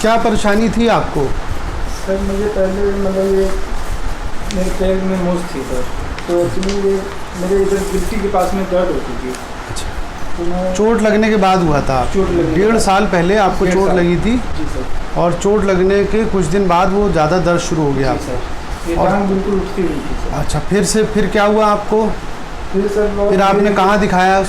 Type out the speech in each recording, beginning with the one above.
क्या परेशानी थी आपको? सर मुझे पहले मतलब ये मेरे पैर में मोच थी सर, तो एक्चुअली ये मेरे इधर गिट्टी के पास में दर्द होती थी। अच्छा, तो मैं चोट लगने के बाद हुआ था? चोट लगने के 1.5 बाद। साल पहले आपको 1.5 चोट साल। लगी थी जी सर। और चोट लगने के कुछ दिन बाद वो ज़्यादा दर्द शुरू हो गया जी आपको? सर, ये और- टांग बिल्कुल उठती नहीं थी सर। अच्छा, फिर क्या हुआ आपको? फिर सर फिर आपने कहाँ दिखाया?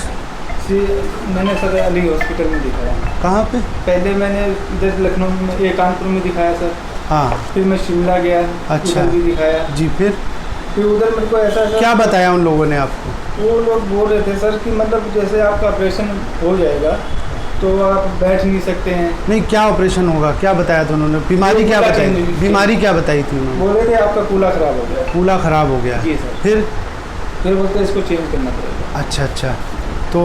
मैंने सर अली हॉस्पिटल में दिखाया। कहाँ पे? पहले मैंने इधर लखनऊ में ये कानपुर में दिखाया सर, हाँ। फिर मैं शिमला गया, अच्छा। उधर भी दिखाया। जी, फिर उधर मेरे को ऐसा क्या बताया उन लोगों ने आपको? वो लोग बोल रहे थे सर कि मतलब जैसे आपका ऑपरेशन हो जाएगा तो आप बैठ नहीं सकते हैं। नहीं, क्या ऑपरेशन होगा, क्या बताया था उन्होंने? बीमारी क्या कूला बताई? चेंज- बीमारी क्या बताई थी उन्होंने? बोल रहे थे आपका कूला खराब हो गया। कूला ख़राब हो गया? जी सर। फिर बोलते हैं इसको चेंज करना पड़ेगा। अच्छा अच्छा, तो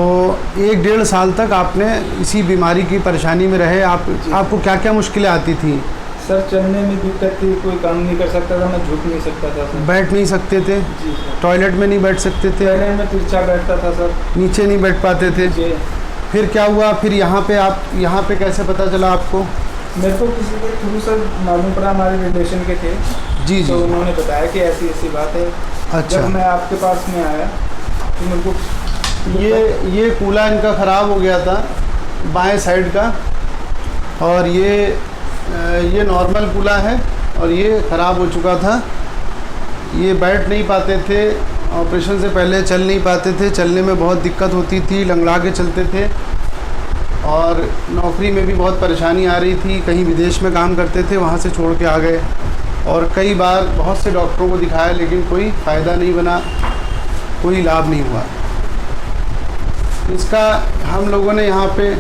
1.5 साल तक आपने इसी बीमारी की परेशानी में रहे। आपको क्या क्या मुश्किलें आती थी? सर चलने में दिक्कत थी, कोई काम नहीं कर सकता था, मैं झुक नहीं सकता था सर। बैठ नहीं सकते थे? जी सर। टॉयलेट में नहीं बैठ सकते थे? पहले मैं तिरछा बैठता था सर। नीचे नहीं बैठ पाते थे? जी। फिर क्या हुआ? फिर यहाँ पे कैसे पता चला आपको? मेरे को किसी के थ्रू सर मालूम पड़ा, हमारे रिलेशन के थे। जी तो जी। उन्होंने बताया कि ऐसी ऐसी बात है। अच्छा। जब मैं आपके पास में आया तो मेरे को ये कूला इनका ख़राब हो गया था बाएं साइड का, और ये नॉर्मल कूला है और ये ख़राब हो चुका था। ये बैठ नहीं पाते थे, ऑपरेशन से पहले चल नहीं पाते थे, चलने में बहुत दिक्कत होती थी, लंगड़ा के चलते थे, और नौकरी में भी बहुत परेशानी आ रही थी। कहीं विदेश में काम करते थे, वहाँ से छोड़ के आ गए, और कई बार बहुत से डॉक्टरों को दिखाया लेकिन कोई फ़ायदा नहीं बना, कोई लाभ नहीं हुआ। इसका हम लोगों ने यहाँ पे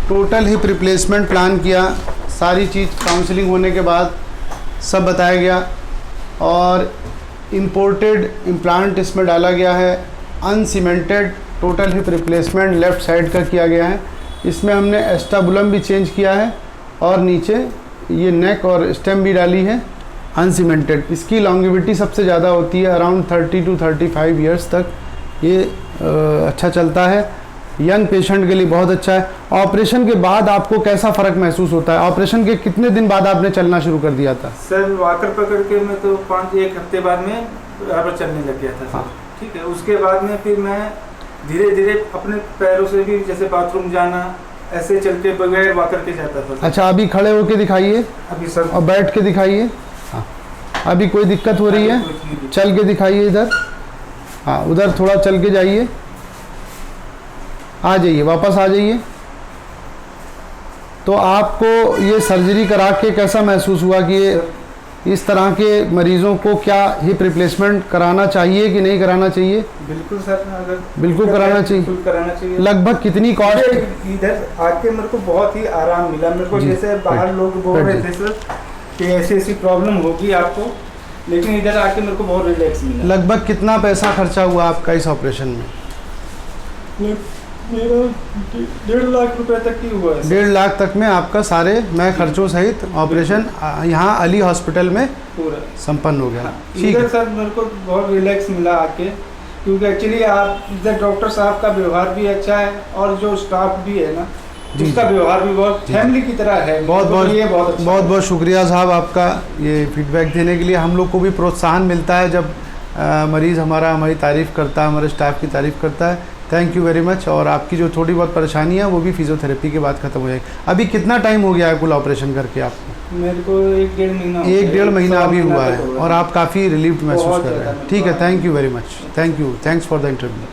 टोटल हिप रिप्लेसमेंट प्लान किया। सारी चीज़ काउंसलिंग होने के बाद सब बताया गया, और इम्पोर्टेड इम्प्लांट इसमें डाला गया है। Uncemented total hip replacement left side का किया गया है। इसमें हमने एस्टाबुलम भी चेंज किया है, और नीचे ये नेक और स्टेम भी डाली है अनसीमेंटेड। इसकी लॉन्गिविटी सबसे ज़्यादा होती है, अराउंड 30 to 35 ईयर्स तक ये अच्छा चलता है। यंग पेशेंट के लिए बहुत अच्छा है। ऑपरेशन के बाद आपको कैसा फ़र्क महसूस होता है? ऑपरेशन के कितने दिन बाद आपने चलना शुरू कर दिया था? सर वॉकर पकड़ के मैं तो 1 हफ्ते बाद में बराबर चलने लग गया था सर। हाँ। ठीक है, उसके बाद में फिर मैं धीरे धीरे अपने पैरों से भी, जैसे बाथरूम जाना, ऐसे चलते बगैर वॉकर के जाता था सर। अच्छा, अभी खड़े होके दिखाइए अभी सर और बैठ के दिखाइए। हाँ, अभी कोई दिक्कत हो रही है? चल के दिखाइए इधर। हाँ, उधर थोड़ा चल के जाइए, आ जाइए, वापस आ जाइए। तो आपको ये सर्जरी करा के कैसा महसूस हुआ कि ये इस तरह के मरीज़ों को क्या हिप रिप्लेसमेंट कराना चाहिए कि नहीं कराना चाहिए? बिल्कुल सर, अगर बिल्कुल कराना चाहिए। बिल्कुल कराना चाहिए। लगभग कितनी कॉस्ट? इधर आके मेरे को बहुत ही आराम मिला। मेरे को जी। जैसे बाहर लोग बोल रहे थे सर कि ऐसी ऐसी प्रॉब्लम होगी आपको, लेकिन इधर आके मेरे को बहुत रिलैक्स मिला। लगभग कितना पैसा खर्चा हुआ आपका इस ऑपरेशन में? मेरा 1.5 लाख रुपए तक ही हुआ है सर। 1.5 लाख तक में आपका सारे मैं खर्चों सहित ऑपरेशन यहाँ अली हॉस्पिटल में पूरा संपन्न हो गया। ठीक इधर है। सर मेरे को बहुत रिलैक्स मिला आके, क्योंकि एक्चुअली आप इधर डॉक्टर साहब का व्यवहार भी अच्छा है, और जो स्टाफ भी है ना, जी, उसका जी। व्यवहार भी बहुत फैमिली की तरह है। बहुत तो बहुत ये बहुत अच्छा बहुत है। बहुत शुक्रिया साहब आपका ये फीडबैक देने के लिए। हम लोग को भी प्रोत्साहन मिलता है जब मरीज़ हमारी तारीफ़ करता है, हमारे स्टाफ की तारीफ़ करता है। Thank you very much. और आपकी जो थोड़ी बहुत परेशानी है वो भी फिजियोथेरेपी के बाद ख़त्म हो जाएगी। अभी कितना टाइम हो गया है कुल ऑपरेशन करके आपको? मेरे को 1.5 महीना 1.5 महीना अभी हुआ है, तक और आप काफ़ी रिलीफ महसूस बहुत कर रहे ज़्यादा हैं। ठीक है, thank you very much. Thank you, thanks for the interview.